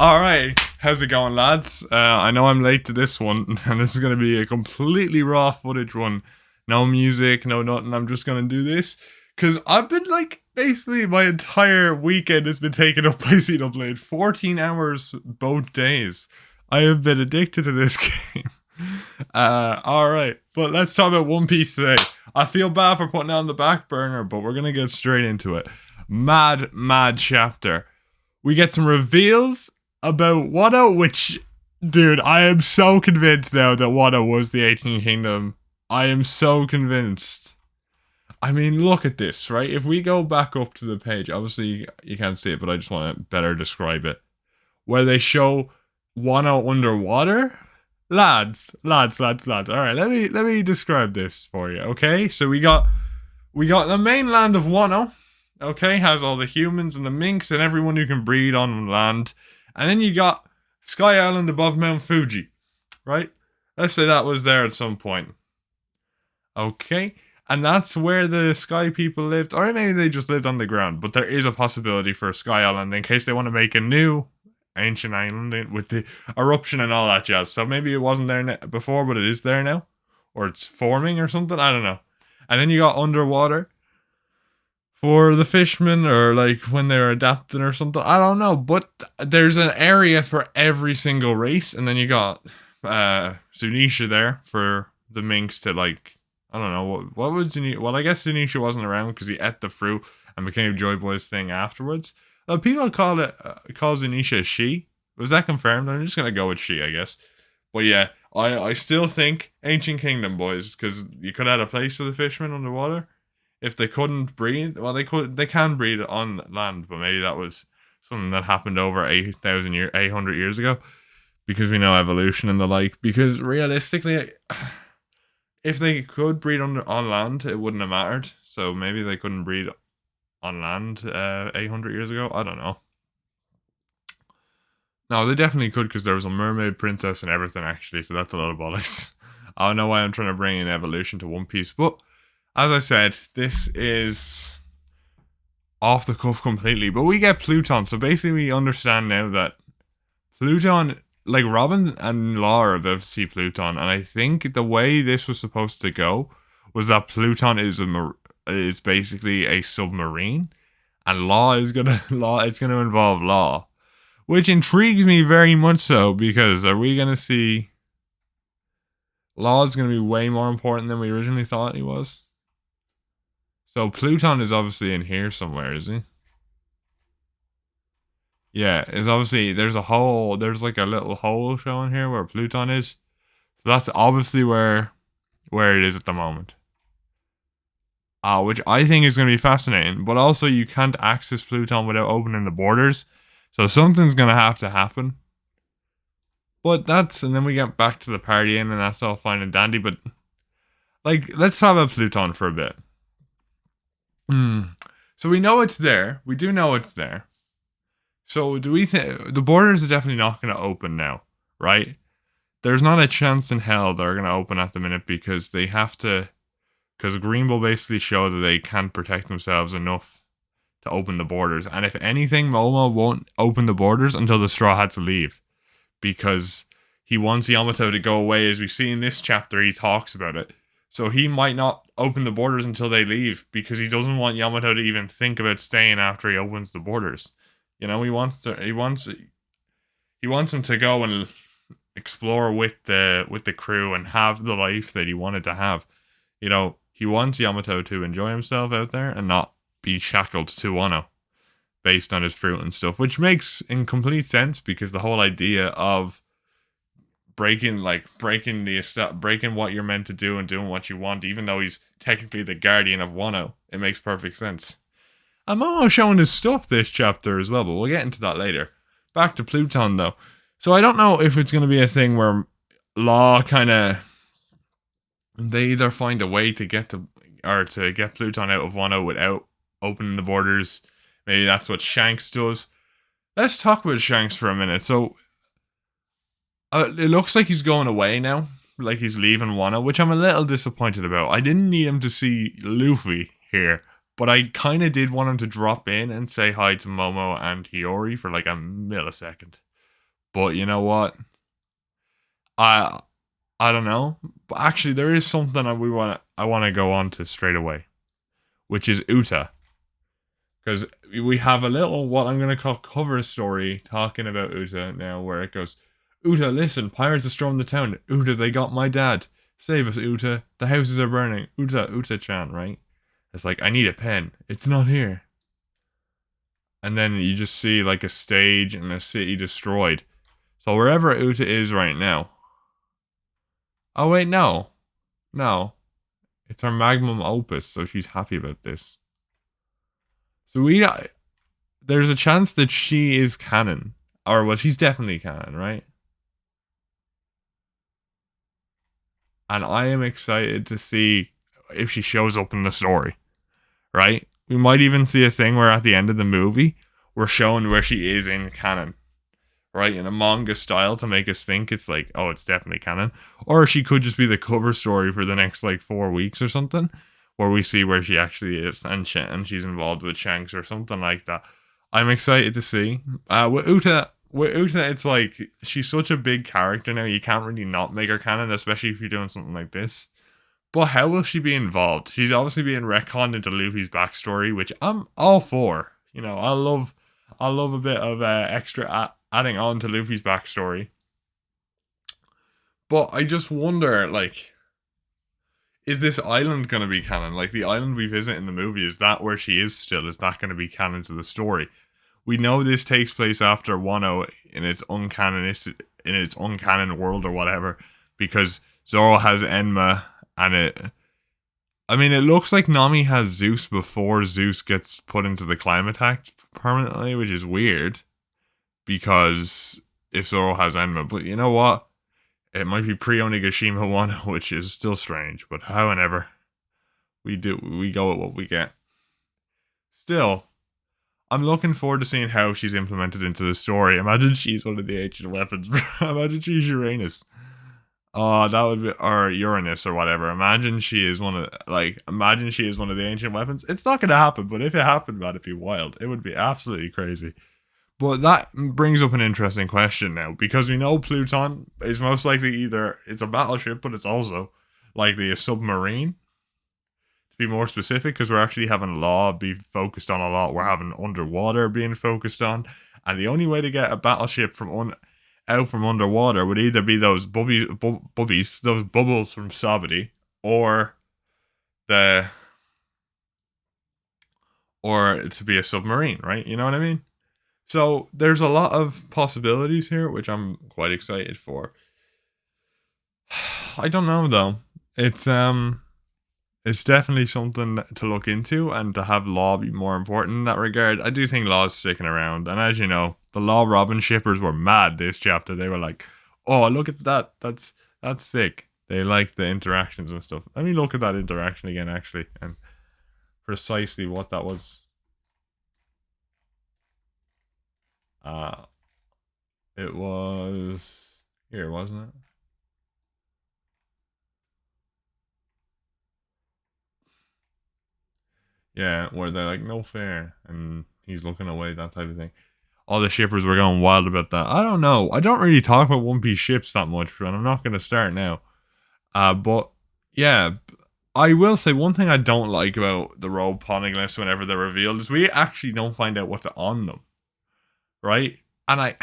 Alright, how's it going, lads? I know I'm late to this one, and this is going to be a completely raw footage one. No music, no nothing. I'm just going to do this. Because I've been, basically my entire weekend has been taken up by Xenoblade. 14 hours both days. I have been addicted to this game. Alright, but let's talk about One Piece today. I feel bad for putting it on the back burner, but we're going to get straight into it. Mad chapter. We get some reveals about Wano, which, dude, I am so convinced now that Wano was the 18th Kingdom. I am so convinced. I mean, look at this, right? If we go back up to the page, obviously you can't see it, but I just want to better describe it. Where they show Wano underwater. Lads. Alright, let me describe this for you, okay? So we got the mainland of Wano, okay, has all the humans and the minks and everyone who can breed on land. And then you got Sky Island above Mount Fuji, right? Let's say that was there at some point. Okay, and that's where the Sky people lived. Or maybe they just lived on the ground. But there is a possibility for Sky Island in case they want to make a new ancient island with the eruption and all that jazz. So maybe it wasn't there before, but it is there now. Or it's forming or something, I don't know. And then you got underwater for the fishermen, or when they're adapting or something. I don't know, but there's an area for every single race, and then you got Zunisha there for the minks to I don't know what was Zunisha. Well, I guess Zunisha wasn't around because he ate the fruit and became Joy Boy's thing afterwards. People call Zunisha she. Was that confirmed? I'm just gonna go with she, I guess. But yeah, I still think Ancient Kingdom, boys, because you could have a place for the fishermen underwater. If they couldn't breed, well, they can breed on land, but maybe that was something that happened over 800 years ago, because we know evolution and the like. Because realistically, if they could breed on land, it wouldn't have mattered. So maybe they couldn't breed on land 800 years ago. I don't know. No, they definitely could, because there was a mermaid princess and everything, actually. So that's a lot of bollocks. I don't know why I'm trying to bring in evolution to One Piece, but as I said, this is off the cuff completely. But we get Pluton. So basically we understand now that Pluton, Robin and Law are about to see Pluton. And I think the way this was supposed to go was that Pluton is basically a submarine. And it's gonna involve Law. Which intrigues me very much so, because are we gonna see Law is gonna be way more important than we originally thought he was? So Pluton is obviously in here somewhere, is he? Yeah, it's obviously, there's a little hole showing here where Pluton is. So that's obviously where it is at the moment. Which I think is going to be fascinating. But also you can't access Pluton without opening the borders. So something's going to have to happen. But and then we get back to the party and that's all fine and dandy. But, let's talk about Pluton for a bit. So we know it's there. We do know it's there. So do we think the borders are definitely not going to open now, right? There's not a chance in hell they're going to open at the minute, because they have to. Because Greenbow basically showed that they can't protect themselves enough to open the borders. And if anything, Momo won't open the borders until the Straw Hats leave, because he wants Yamato to go away. As we see in this chapter, he talks about it. So he might not open the borders until they leave, because he doesn't want Yamato to even think about staying after he opens the borders. You know, he wants him to go and explore with the crew and have the life that he wanted to have. You know, he wants Yamato to enjoy himself out there and not be shackled to Wano based on his fruit and stuff, which makes in complete sense, because the whole idea of breaking what you're meant to do and doing what you want, even though he's technically the guardian of Wano, it makes perfect sense. And Momo showing his stuff this chapter as well, but we'll get into that later. Back to Pluton though. So I don't know if it's going to be a thing where Law they either find a way to get Pluton out of Wano without opening the borders. Maybe that's what Shanks does. Let's talk about Shanks for a minute. So it looks like he's going away now, like he's leaving Wano, which I'm a little disappointed about. I didn't need him to see Luffy here, but I kind of did want him to drop in and say hi to Momo and Hiyori for a millisecond. But you know what? I I don't know. But actually, there is something I want to go on to straight away, which is Uta, because we have a little what I'm gonna call cover story talking about Uta now, where it goes, Uta, listen, pirates are storming the town. Uta, they got my dad. Save us, Uta. The houses are burning. Uta, Uta-chan, right? It's like, I need a pen. It's not here. And then you just see like a stage and a city destroyed. So wherever Uta is right now. Oh wait, no. No. It's her magnum opus, so she's happy about this. So there's a chance that she is canon. Or well, she's definitely canon, right? And I am excited to see if she shows up in the story, right? We might even see a thing where at the end of the movie, we're shown where she is in canon, right? In a manga style to make us think it's like, oh, it's definitely canon. Or she could just be the cover story for the next like 4 weeks or something, where we see where she actually is and she's involved with Shanks or something like that. I'm excited to see. With Uta, it's like she's such a big character now. You can't really not make her canon, especially if you're doing something like this. But how will she be involved? She's obviously being retconned into Luffy's backstory, which I'm all for. You know, I love a bit of extra adding on to Luffy's backstory. But I just wonder, like, is this island going to be canon? Like the island we visit in the movie, is that where she is still? Is that going to be canon to the story? We know this takes place after Wano in its uncanon world or whatever, because Zoro has Enma and I mean, it looks like Nami has Zeus before Zeus gets put into the climate act permanently, which is weird because if Zoro has Enma, but you know what? It might be pre-Onigashima Wano, which is still strange, but however, we go with what we get. Still, I'm looking forward to seeing how she's implemented into the story. Imagine she's one of the ancient weapons. Imagine she's Uranus. Oh, that would be, or Uranus or whatever. Imagine she is one of the ancient weapons. It's not going to happen, but if it happened, that'd be wild. It would be absolutely crazy. But that brings up an interesting question now, because we know Pluton is most likely either it's a battleship, but it's also likely a submarine. To be more specific, because we're actually having law be focused on a lot. We're having underwater being focused on, and the only way to get a battleship out from underwater would either be those those bubbles from Sabati, or to be a submarine, right? You know what I mean? So there's a lot of possibilities here, which I'm quite excited for. I don't know though. It's definitely something to look into, and to have Law be more important in that regard. I do think Law's sticking around, and as you know, the Law Robin shippers were mad this chapter. They were like, "Oh, look at that! That's sick." They like the interactions and stuff. Let me look at that interaction again, actually, and precisely what that was. Uh, it was here, wasn't it? Yeah, where they're like, no fair, and he's looking away, that type of thing. All the shippers were going wild about that. I don't know. I don't really talk about One Piece ships that much, and I'm not going to start now. But yeah, I will say one thing I don't like about the robe poneglyphs whenever they're revealed is we actually don't find out what's on them, right? And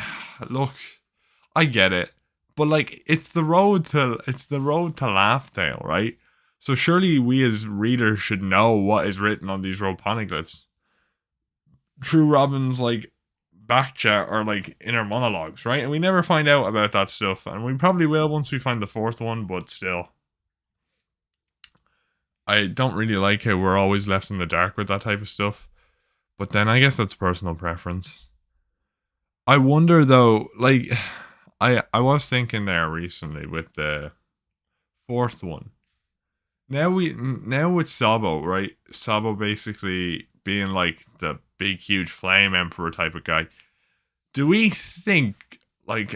look, I get it, but like it's the road to Laugh Tale, right? So surely we as readers should know what is written on these robe poneglyphs. True Robin's like back chat or like inner monologues, right? And we never find out about that stuff, and we probably will once we find the fourth one, but still. I don't really like how we're always left in the dark with that type of stuff. But then I guess that's personal preference. I wonder though, like I was thinking there recently with the fourth one. Now with Sabo, right? Sabo basically being like the big huge flame emperor type of guy. Do we think like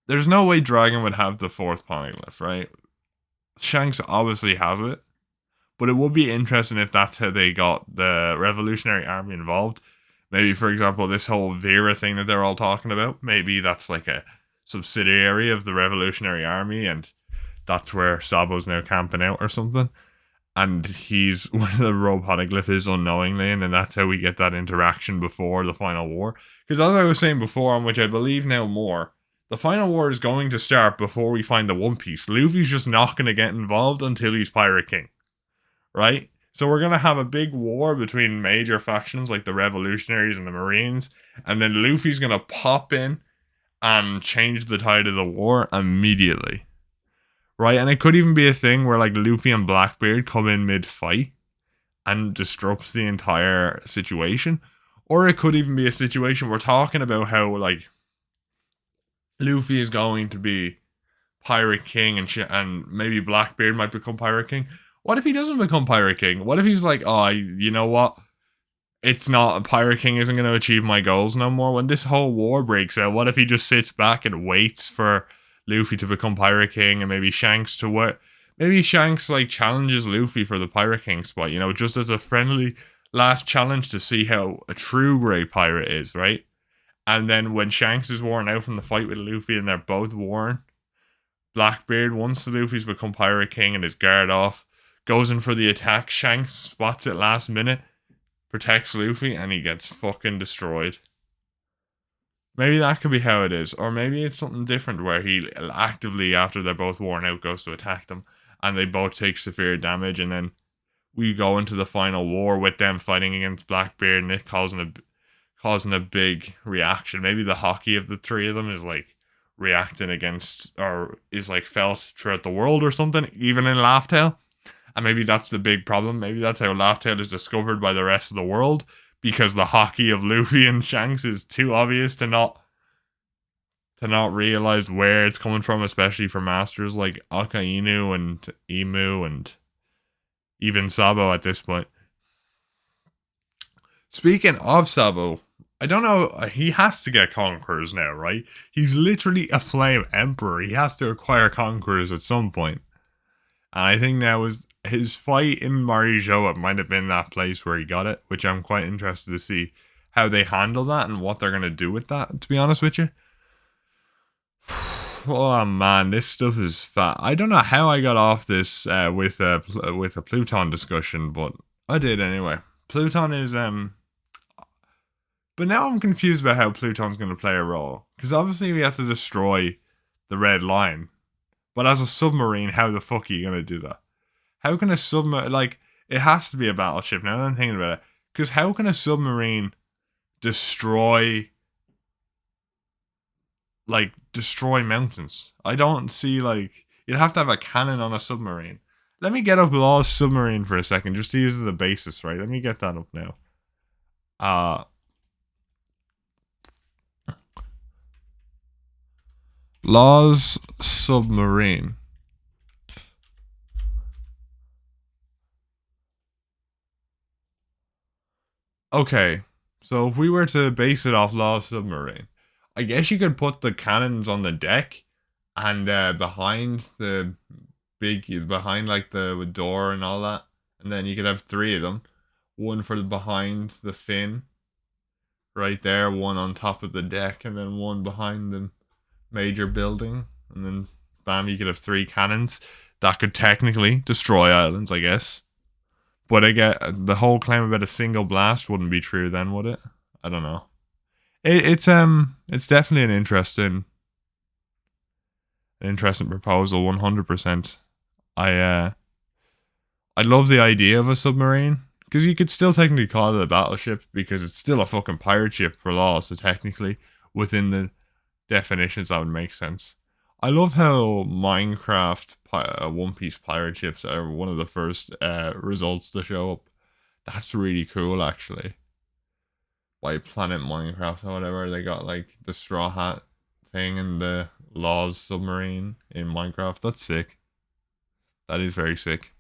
there's no way Dragon would have the fourth poneglyph, right? Shanks obviously has it, but it would be interesting if that's how they got the Revolutionary Army involved. Maybe, for example, this whole Vera thing that they're all talking about, maybe that's like a subsidiary of the Revolutionary Army, and that's where Sabo's now camping out or something. And he's one of the robotic Glyphs unknowingly, and then that's how we get that interaction before the final war. Because as I was saying before, on which I believe now more, the final war is going to start before we find the One Piece. Luffy's just not going to get involved until he's Pirate King, right? So we're going to have a big war between major factions like the Revolutionaries and the Marines, and then Luffy's going to pop in and change the tide of the war immediately. Right? And it could even be a thing where like Luffy and Blackbeard come in mid-fight and disrupts the entire situation. Or it could even be a situation we're talking about how like Luffy is going to be Pirate King and maybe Blackbeard might become Pirate King. What if he doesn't become Pirate King? What if he's like, oh, you know what? It's not, Pirate King isn't going to achieve my goals no more. When this whole war breaks out, what if he just sits back and waits for Luffy to become Pirate King, and maybe Shanks to what? Maybe Shanks like challenges Luffy for the Pirate King spot, you know, just as a friendly last challenge to see how a true great pirate is, right? And then when Shanks is worn out from the fight with Luffy and they're both worn, Blackbeard, once Luffy's become Pirate King and his guard off, goes in for the attack. Shanks spots it last minute, protects Luffy, and he gets fucking destroyed. Maybe that could be how it is. Or maybe it's something different where he actively, after they're both worn out, goes to attack them and they both take severe damage, and then we go into the final war with them fighting against Blackbeard and it causing a big reaction. Maybe the hockey of the three of them is like reacting against, or is like felt throughout the world or something, even in Laugh Tale. And maybe that's the big problem. Maybe that's how Laugh Tale is discovered by the rest of the world, because the hockey of Luffy and Shanks is too obvious to not realize where it's coming from, especially for masters like Akainu and Emu and even Sabo at this point. Speaking of Sabo, I don't know, he has to get conquerors now, right? He's literally a flame emperor. He has to acquire conquerors at some point. And I think now is his fight in Marijoa might have been that place where he got it, which I'm quite interested to see how they handle that and what they're going to do with that, to be honest with you. Oh man, this stuff is fat. I don't know how I got off this with a Pluton discussion, but I did anyway. Pluton is but now I'm confused about how Pluton's going to play a role, because obviously we have to destroy the red line. But as a submarine, how the fuck are you going to do that? How can a submarine, like, it has to be a battleship now that I'm thinking about it. Because how can a submarine destroy mountains? I don't see, like, you'd have to have a cannon on a submarine. Let me get up Law's submarine for a second, just to use as a basis, right? Let me get that up now. Law's submarine. Okay, so if we were to base it off Law's submarine, I guess you could put the cannons on the deck and behind like the door and all that, and then you could have three of them, one for behind the fin, right there, one on top of the deck, and then one behind the major building, and then bam, you could have three cannons that could technically destroy islands, I guess. But I get the whole claim about a single blast wouldn't be true then, would it? I don't know. It's definitely an interesting proposal, 100%. I love the idea of a submarine, because you could still technically call it a battleship because it's still a fucking pirate ship for Law, so technically within the definitions that would make sense. I love how Minecraft One Piece pirate ships are one of the first results to show up. That's really cool, actually. By Planet Minecraft or whatever, they got like the straw hat thing and the Law's submarine in Minecraft. That's sick. That is very sick.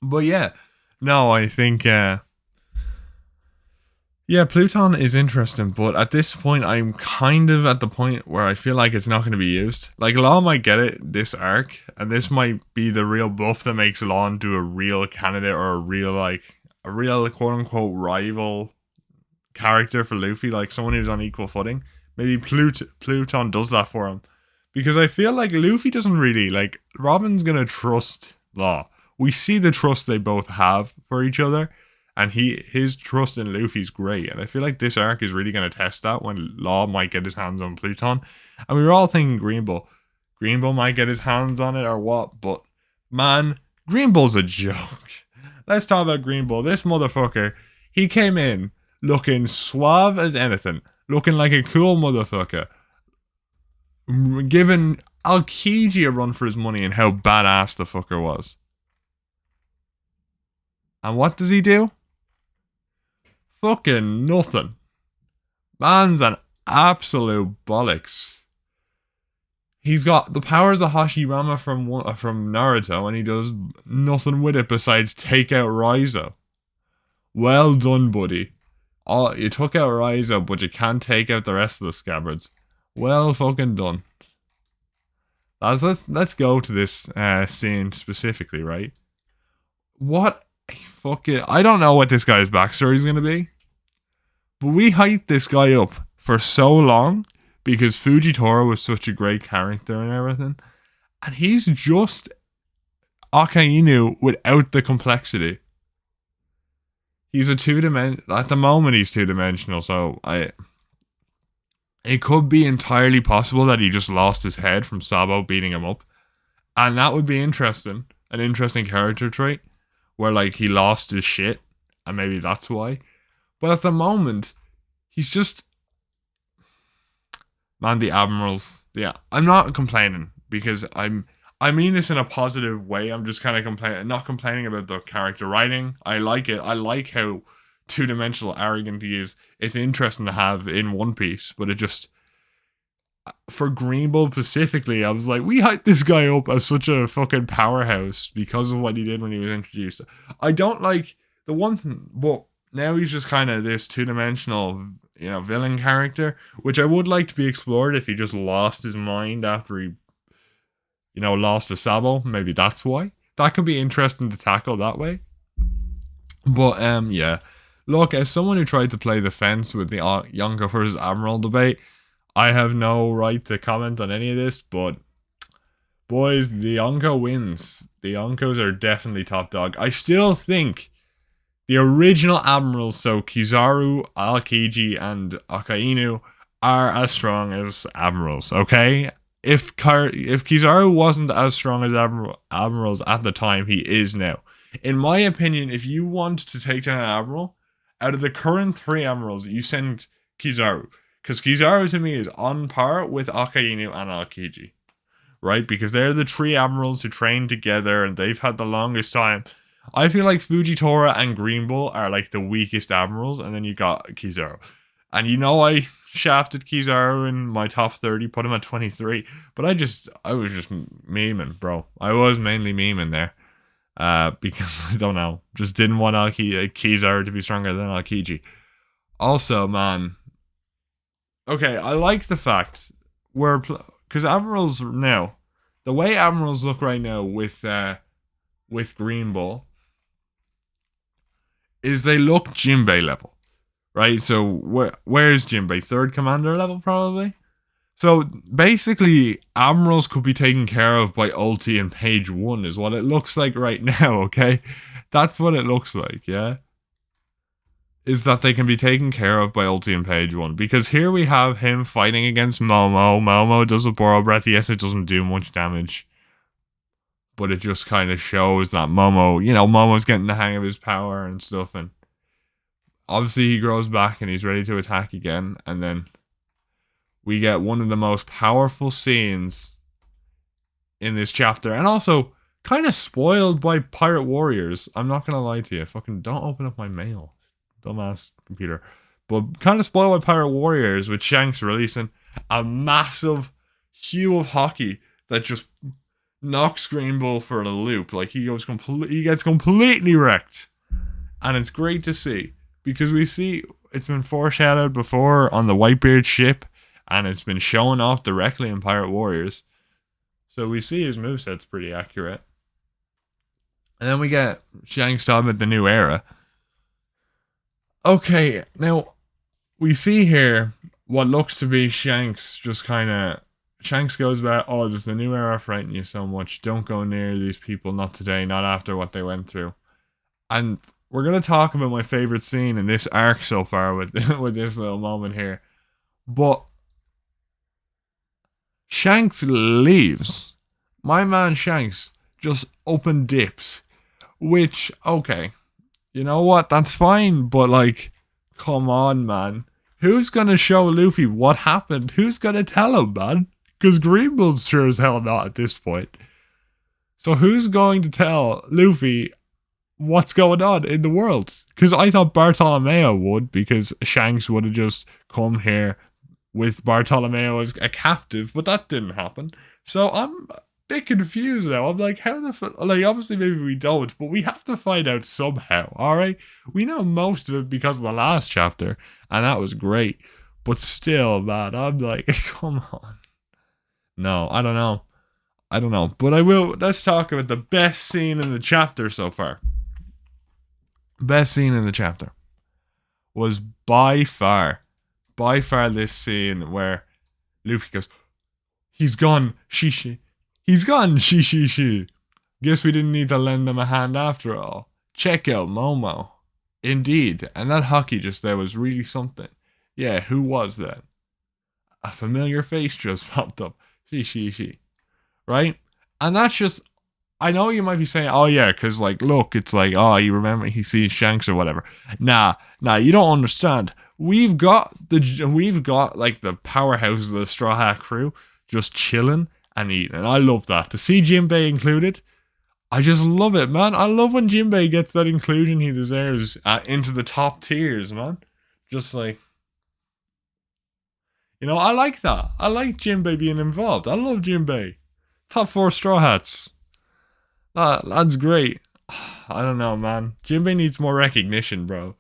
But yeah, no, I think yeah, Pluton is interesting, but at this point, I'm kind of at the point where I feel like it's not going to be used. Like, Law might get it this arc, and this might be the real buff that makes Law into a real candidate or a real quote-unquote rival character for Luffy, like someone who's on equal footing. Maybe Pluton does that for him. Because I feel like Luffy doesn't really, like, Robin's gonna trust Law. We see the trust they both have for each other, and his trust in Luffy's great. And I feel like this arc is really gonna test that when Law might get his hands on Pluton. And we were all thinking Green Bull. Green Bull might get his hands on it or what, but man, Green Bull's a joke. Let's talk about Green Bull. This motherfucker, he came in looking suave as anything, looking like a cool motherfucker, giving Aokiji a run for his money and how badass the fucker was. And what does he do? Fucking nothing. Man's an absolute bollocks. He's got the powers of Hashirama from Naruto, and he does nothing with it besides take out Raizo. Well done, buddy. You took out Raizo, but you can't take out the rest of the scabbards. Well fucking done. Let's go to this scene specifically, right? What fucking... I don't know what this guy's backstory is going to be, but we hyped this guy up for so long because Fujitora was such a great character and everything, and he's just Akainu without the complexity. He's a two-dimensional... At the moment, he's two-dimensional, so it could be entirely possible that he just lost his head from Sabo beating him up. And that would be interesting. An interesting character trait. Where, like, he lost his shit. And maybe that's why. But at the moment, he's just... Man, the Admirals... Yeah, I'm not complaining. Because I mean this in a positive way. I'm just kind of not complaining about the character writing. I like it. I like how two-dimensional arrogant he is. It's interesting to have in One Piece, but it just... For Green Bull specifically, I was like, we hyped this guy up as such a fucking powerhouse because of what he did when he was introduced. I don't like the one thing, but now he's just kind of this two-dimensional, villain character, which I would like to be explored if he just lost his mind after he, lost to Sabo. Maybe that's why. That could be interesting to tackle that way. But, yeah. Look, as someone who tried to play the fence with the Yonko versus Admiral debate, I have no right to comment on any of this, but boys, the Yonko wins. The Yonkos are definitely top dog. I still think the original Admirals, so Kizaru, Aokiji, and Akainu, are as strong as Admirals, okay? If Kizaru wasn't as strong as Admirals at the time, he is now. In my opinion, if you want to take down an Admiral, out of the current 3 Admirals, you send Kizaru. Because Kizaru to me is on par with Akainu and Aokiji. Right? Because they're the 3 Admirals who train together and they've had the longest time. I feel like Fujitora and Green Bull are like the weakest Admirals, and then you got Kizaru. And I shafted Kizaru in my top 30, put him at 23. But I was just memeing, bro. I was mainly memeing there. Because, I don't know, just didn't want Kizaru to be stronger than Aokiji. Also, man... Okay, I like the fact because Admirals now, the way Admirals look right now with Green Bull is they look Jinbei level, right? So where's Jinbei? 3rd Commander level probably. So basically, Admirals could be taken care of by Ulti and Page 1 is what it looks like right now. Okay, that's what it looks like. Yeah. Is that they can be taken care of by Ulti and Page 1. Because here we have him fighting against Momo. Momo does a Borrow Breath. Yes, it doesn't do much damage. But it just kind of shows that Momo's getting the hang of his power and stuff. And obviously he grows back and he's ready to attack again. And then we get one of the most powerful scenes in this chapter. And also kind of spoiled by Pirate Warriors. I'm not going to lie to you. Fucking don't open up my mail. Dumbass computer. But kind of spoiled by Pirate Warriors with Shanks releasing a massive hue of hockey that just knocks Green Bull for a loop. Like he gets completely wrecked. And it's great to see. Because we see it's been foreshadowed before on the Whitebeard ship. And it's been shown off directly in Pirate Warriors. So we see his moveset's pretty accurate. And then we get Shanks talking about the new era. Okay, now, we see here what looks to be Shanks just kind of. Shanks goes about, oh, does the new era frighten you so much? Don't go near these people, not today, not after what they went through. And we're going to talk about my favorite scene in this arc so far with, with this little moment here. But Shanks leaves. My man Shanks just open dips. Which, okay, you know what? That's fine, but like, come on, man. Who's gonna show Luffy what happened? Who's gonna tell him, man? Because Greenbull's sure as hell not at this point. So who's going to tell Luffy what's going on in the world? Because I thought Bartolomeo would, because Shanks would have just come here with Bartolomeo as a captive, but that didn't happen. So I'm a bit confused now. I'm like, how the fuck? Like, obviously, maybe we don't, but we have to find out somehow, alright? We know most of it because of the last chapter, and that was great. But still, man, I'm like, come on. No, I don't know. I don't know. But I will. Let's talk about the best scene in the chapter so far. Best scene in the chapter was by far this scene where Luffy goes, he's gone, she. He's gone, she. Guess we didn't need to lend them a hand after all. Check out Momo. Indeed, and that hockey just there was really something. Yeah, who was that? A familiar face just popped up. She. Right? And that's just, I know you might be saying, oh yeah, because like, look, it's like, oh, you remember he sees Shanks or whatever. Nah, you don't understand. We've got like the powerhouse of the Straw Hat crew just chilling and eating, and I love that. To see Jinbei included, I just love it, man. I love when Jinbei gets that inclusion he deserves into the top tiers, man. Just like, I like that. I like Jinbei being involved. I love Jinbei. Top 4 Straw Hats. That's great. I don't know, man. Jinbei needs more recognition, bro.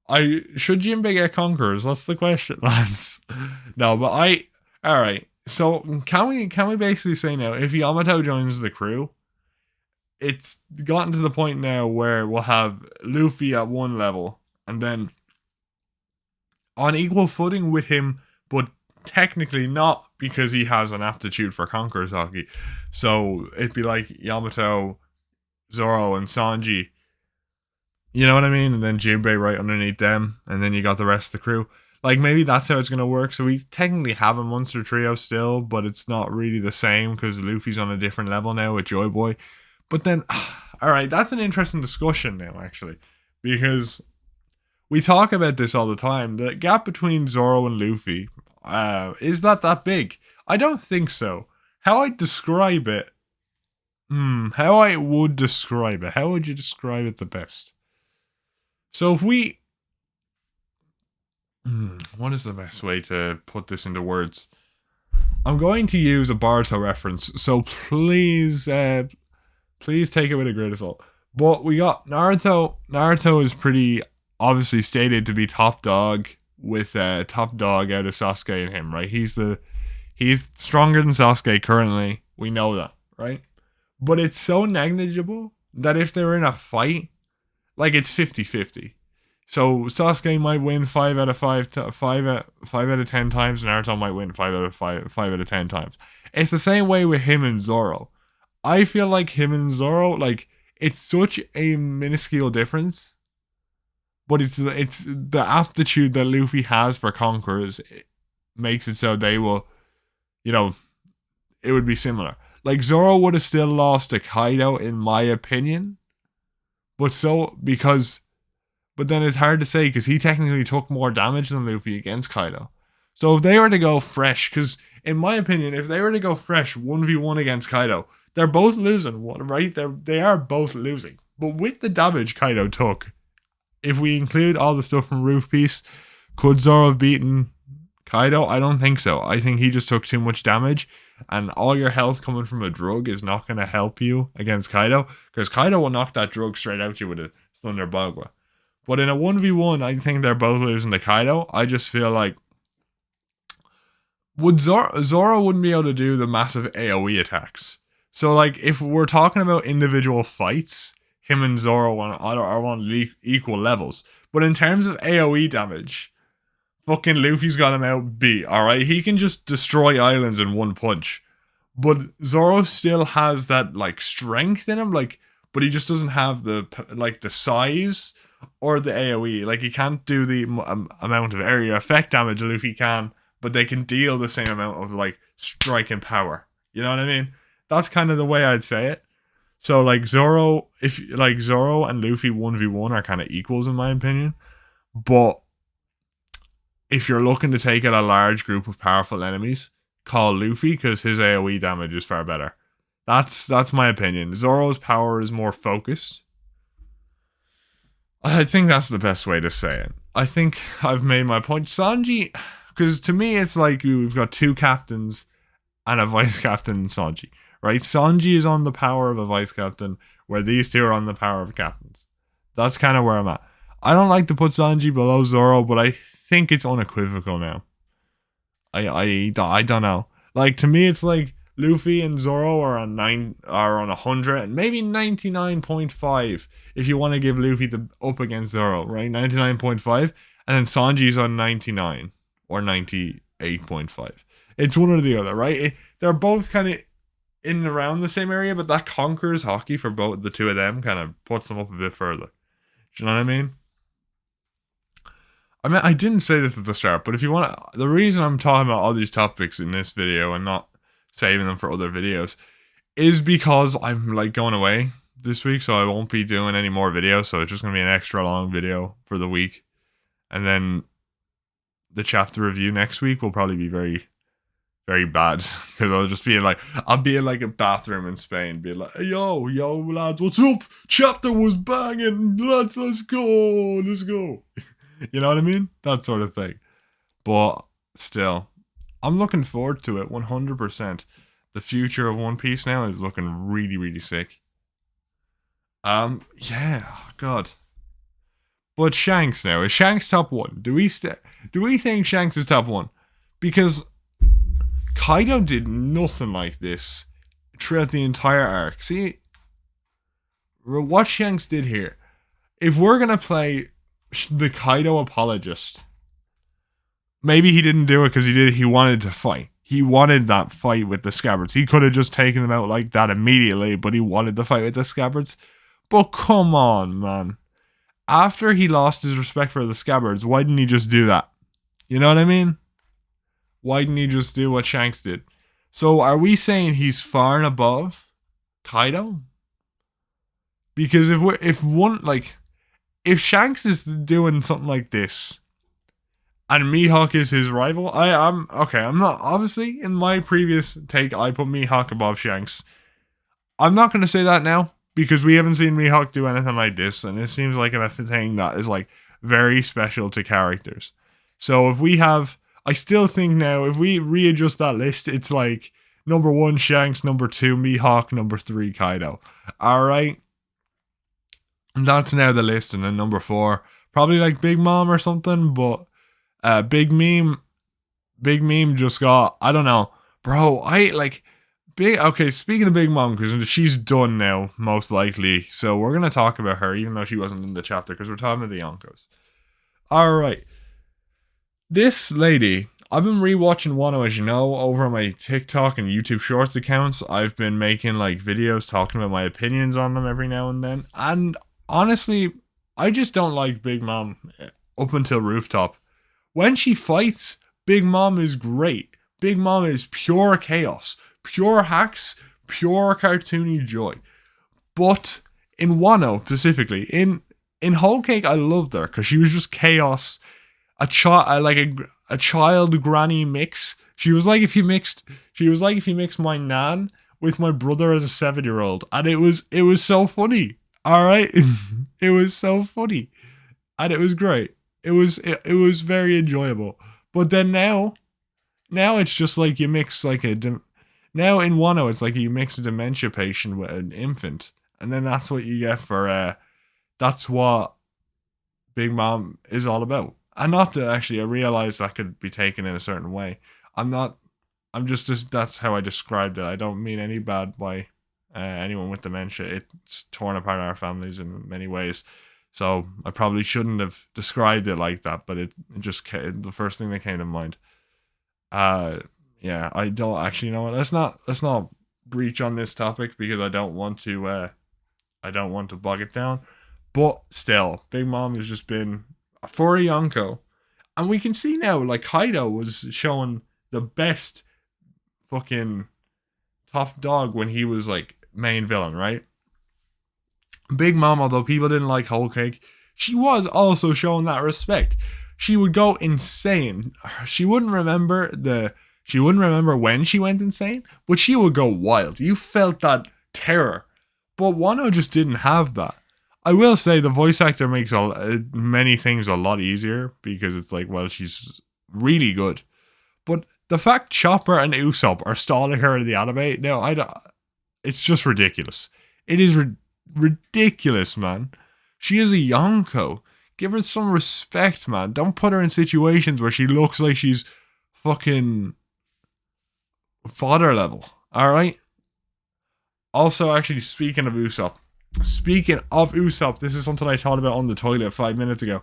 Should Jinbei get conquerors? That's the question, lads. No, but all right. So can we basically say now, if Yamato joins the crew, it's gotten to the point now where we'll have Luffy at one level, and then on equal footing with him, but technically not, because he has an aptitude for conquerors hockey. So it'd be like Yamato, Zoro, and Sanji. You know what I mean? And then Jinbei right underneath them, and then you got the rest of the crew. Like, maybe that's how it's going to work. So we technically have a monster trio still, but it's not really the same because Luffy's on a different level now with Joy Boy. But then, alright, that's an interesting discussion now, actually. Because we talk about this all the time. The gap between Zoro and Luffy, is that big? I don't think so. How I describe it, how I would describe it. How would you describe it the best? So if we... what is the best way to put this into words? I'm going to use a Boruto reference, so please take it with a grain of salt. But we got Naruto. Naruto is pretty obviously stated to be top dog, with top dog out of Sasuke and him, right? He's stronger than Sasuke currently. We know that, right? But it's so negligible that if they're in a fight, like, it's 50-50. So Sasuke might win 5 out of 10 times, and Naruto might win 5 out of 10 times. It's the same way with him and Zoro. I feel like him and Zoro, like, it's such a minuscule difference, but it's the aptitude that Luffy has for conquerors makes it so they will, it would be similar. Like, Zoro would have still lost to Kaido, in my opinion, but then it's hard to say because he technically took more damage than Luffy against Kaido. So if they were to go fresh, because in my opinion, if they were to go fresh 1v1 against Kaido, they're both losing, right? They are both losing. But with the damage Kaido took, if we include all the stuff from Roof Piece, could Zoro have beaten Kaido? I don't think so. I think he just took too much damage, and all your health coming from a drug is not going to help you against Kaido, because Kaido will knock that drug straight out you with a Thunder Bagua. But in a 1v1, I think they're both losing to Kaido. I just feel like Zoro wouldn't be able to do the massive AoE attacks. So, like, if we're talking about individual fights, him and Zoro are on equal levels. But in terms of AoE damage, fucking Luffy's got him out beat, alright? He can just destroy islands in one punch. But Zoro still has that, like, strength in him, like, but he just doesn't have the, like, the size or the AoE. Like, he can't do the amount of area effect damage Luffy can, but they can deal the same amount of, like, striking power. You know what I mean? That's kind of the way I'd say it. So, like, Zoro and Luffy 1v1 are kind of equals in my opinion. But if you're looking to take out a large group of powerful enemies, call Luffy because his AoE damage is far better. That's my opinion. Zoro's power is more focused. I think that's the best way to say it. I think I've made my point. Sanji, because to me it's like we've got two captains and a vice captain in Sanji, right? Sanji is on the power of a vice captain, where these two are on the power of captains. That's kind of where I'm at. I don't like to put Sanji below Zoro, but I think it's unequivocal now. I don't know. Like, to me, it's like Luffy and Zoro are on 100 and maybe 99.5 if you want to give Luffy the up against Zoro, right? 99.5, and then Sanji's on 99 or 98.5. It's one or the other, right? They're both kind of in and around the same area, but that conquers hockey for both the two of them kind of puts them up a bit further. Do you know what I mean? I mean, I didn't say this at the start, but if you want to, the reason I'm talking about all these topics in this video and not saving them for other videos is because I'm, like, going away this week, so I won't be doing any more videos, so it's just going to be an extra long video for the week. And then the chapter review next week will probably be very, very bad, because I'll be in like a bathroom in Spain, being like, hey, yo lads, what's up? Chapter was banging, lads, let's go. You know what I mean? That sort of thing. But still, I'm looking forward to it 100%. The future of One Piece now is looking really, really sick. Yeah, God. But Shanks now, is Shanks top 1? Do we think Shanks is top 1? Because Kaido did nothing like this throughout the entire arc. See, what Shanks did here. If we're gonna play the Kaido apologist, maybe he didn't do it because he wanted to fight. He wanted that fight with the Scabbards. He could have just taken them out like that immediately, but he wanted to fight with the Scabbards. But come on, man. After he lost his respect for the Scabbards, why didn't he just do that? You know what I mean? Why didn't he just do what Shanks did? So are we saying he's far and above Kaido? Because if Shanks is doing something like this, and Mihawk is his rival, I'm not, obviously, in my previous take, I put Mihawk above Shanks. I'm not going to say that now, because we haven't seen Mihawk do anything like this, and it seems like a thing that is, like, very special to characters. So I still think now, if we readjust that list, it's like, number 1, Shanks, number 2, Mihawk, number 3, Kaido. Alright? And that's now the list, and then number 4, probably like Big Mom or something, but Big Meme just got, I don't know, bro. Speaking of Big Mom, because she's done now, most likely. So we're gonna talk about her, even though she wasn't in the chapter, because we're talking about the Yonkos. All right, this lady. I've been rewatching Wano, as you know, over on my TikTok and YouTube Shorts accounts. I've been making like videos talking about my opinions on them every now and then, and honestly, I just don't like Big Mom up until Rooftop. When she fights, Big Mom is great. Big Mom is pure chaos, pure hacks, pure cartoony joy. But in Wano specifically, in Whole Cake, I loved her because she was just chaos, a child granny mix. She was like if you mixed my nan with my brother as a 7-year-old, and it was so funny. All right, it was so funny, and it was great. It was very enjoyable. But then now it's just like you mix like now in Wano it's like you mix a dementia patient with an infant, and then that's what you get for that's what Big Mom is all about. And not to actually, I realize that could be taken in a certain way. I'm just that's how I described it. I don't mean any bad by anyone with dementia. It's torn apart our families in many ways. So I probably shouldn't have described it like that, but it just came, the first thing that came to mind. Uh, yeah, I don't actually know. Let's not breach on this topic because I don't want to. I don't want to bog it down. But still, Big Mom has just been for a Yonko, and we can see now like Kaido was showing the best fucking top dog when he was like main villain, right? Big Mom, although people didn't like Whole Cake, she was also showing that respect. She would go insane. She wouldn't remember when she went insane, but she would go wild. You felt that terror. But Wano just didn't have that. I will say the voice actor makes many things a lot easier because it's like, well, she's really good. But the fact Chopper and Usopp are stalling her in the anime, no, it's just ridiculous. It is ridiculous, man. She is a Yonko. Give her some respect, man. Don't put her in situations where she looks like she's fucking fodder level. Alright? Also, actually, speaking of Usopp, this is something I thought about on the toilet 5 minutes ago.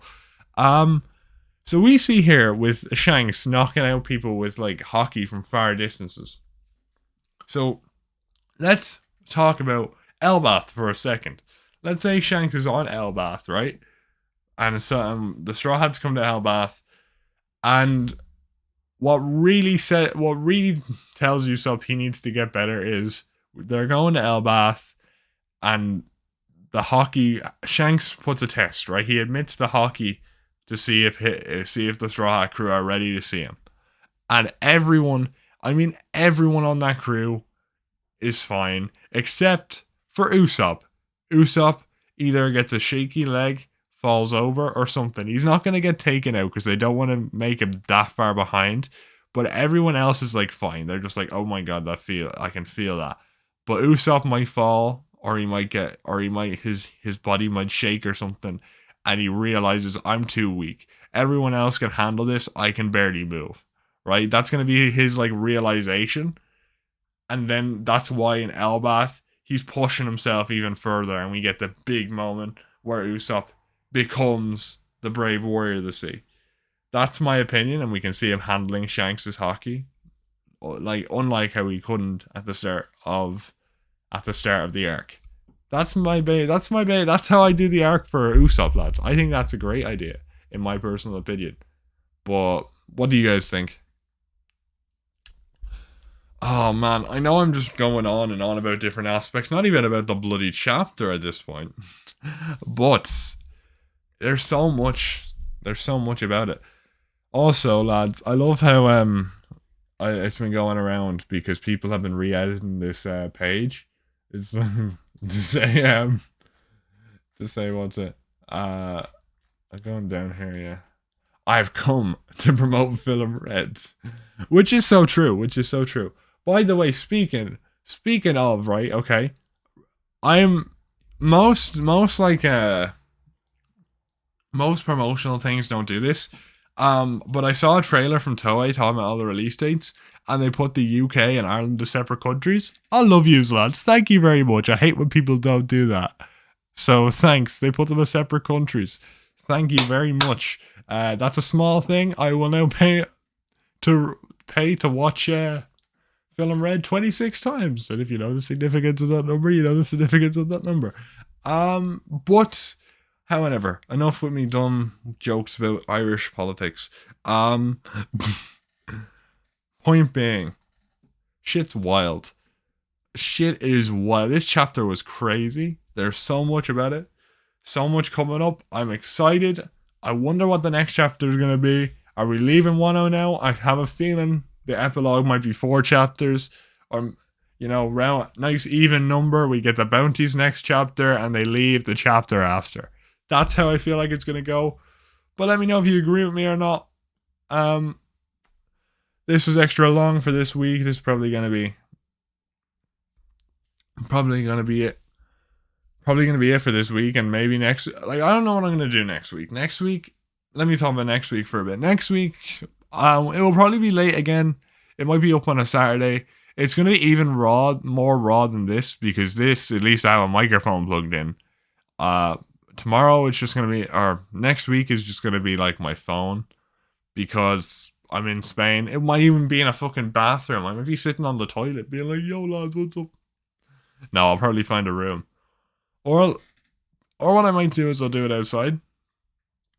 So we see here with Shanks knocking out people with like hockey from far distances. So let's talk about Elbath for a second. Let's say Shanks is on Elbath, right? And so the Straw Hats come to Elbath, and what really tells Usopp he needs to get better is they're going to Elbath, and the hockey, Shanks puts a test, right? He admits the hockey to see if the Straw Hat crew are ready to see him, and everyone on that crew is fine except for Usopp. Usopp either gets a shaky leg, falls over, or something. He's not going to get taken out because they don't want to make him that far behind. But everyone else is like fine. They're just like, oh my god, I can feel that. But Usopp might fall, or his body might shake or something, and he realizes I'm too weak. Everyone else can handle this. I can barely move. Right? That's going to be his like realization. And then that's why in Elbath, he's pushing himself even further, and we get the big moment where Usopp becomes the brave warrior of the sea. That's my opinion, and we can see him handling Shanks' hockey, like unlike how he couldn't at the start of the arc. That's my bay. That's how I do the arc for Usopp, lads. I think that's a great idea, in my personal opinion. But what do you guys think? Oh man, I know I'm just going on and on about different aspects, not even about the bloody chapter at this point. But there's so much about it. Also, lads, I love how it's been going around because people have been re-editing this page. It's to say what's it? I'm going down here, yeah. I've come to promote Film Red, which is so true. By the way, speaking of, right, okay, I'm most promotional things don't do this. But I saw a trailer from Toei talking about all the release dates, and they put the UK and Ireland as separate countries. I love yous, lads. Thank you very much. I hate when people don't do that. So thanks. They put them as separate countries. Thank you very much. That's a small thing. I will now pay to watch Film Red 26 times. And if you know the significance of that number, you know the significance of that number. But however, enough with me dumb jokes about Irish politics. Point being, shit's wild. Shit is wild. This chapter was crazy. There's so much about it. So much coming up. I'm excited. I wonder what the next chapter is going to be. Are we leaving 1-0 now? I have a feeling the epilogue might be 4 chapters. Or, round nice even number. We get the bounties next chapter and they leave the chapter after. That's how I feel like it's going to go. But let me know if you agree with me or not. This was extra long for this week. This is probably going to be it. Probably going to be it for this week, and maybe next. Like, I don't know what I'm going to do next week. Next week, let me talk about next week for a bit. Next week, it will probably be late again. It might be up on a Saturday. It's going to be even more raw than this, because this, at least I have a microphone plugged in. tomorrow it's just gonna be, or next week is just gonna be like my phone because I'm in Spain. It might even be in a fucking bathroom. I might be sitting on the toilet being like, "Yo, lads, what's up?" No, I'll probably find a room, or or what I might do is I'll do it outside,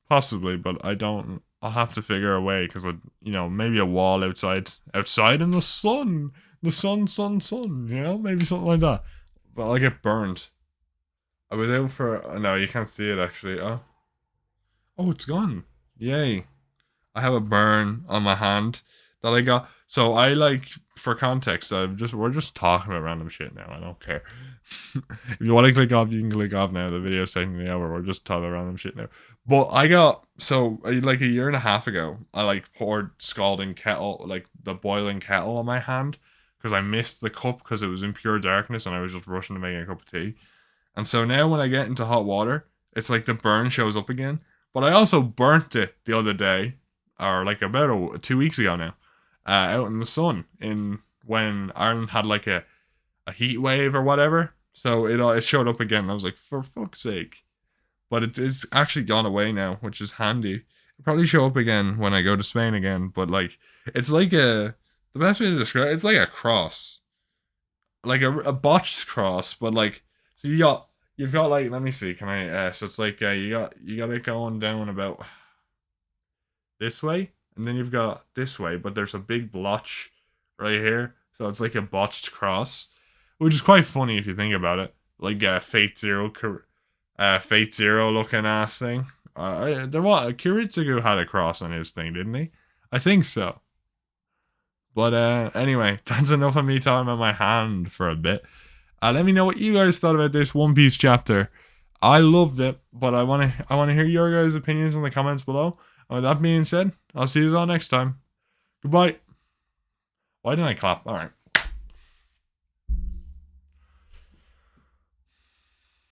possibly, but I don't. I'll have to figure a way because maybe a wall outside in the sun. Maybe something like that. But I'll get burned. I was out for. No, you can't see it actually. Oh, it's gone. Yay. I have a burn on my hand that I got. So I like, for context, we're just talking about random shit now. I don't care. If you want to click off, you can click off now. The video's technically over. We're just talking about random shit now. But I got, so like a year and a half ago, I like poured scalding kettle, like the boiling kettle on my hand because I missed the cup because it was in pure darkness and I was just rushing to make a cup of tea. And so now when I get into hot water, it's like the burn shows up again. But I also burnt it the other day, or like about 2 weeks ago now, out in the sun in when Ireland had like a heat wave or whatever. So it showed up again. And I was like, for fuck's sake. But it's actually gone away now, which is handy. It'll probably show up again when I go to Spain again. But like, it's like the best way to describe it's like a cross, like a botched cross. But like, so you've got like, let me see, can I? So it's like you got it going down about this way, and then you've got this way, but there's a big blotch right here. So it's like a botched cross, which is quite funny if you think about it. Like Fate Zero looking ass thing. Kiritsugu had a cross on his thing, didn't he? I think so. But anyway, that's enough of me talking about my hand for a bit. Let me know what you guys thought about this One Piece chapter. I loved it, but I wanna hear your guys' opinions in the comments below. And with that being said, I'll see you all next time. Goodbye. Why didn't I clap? All right.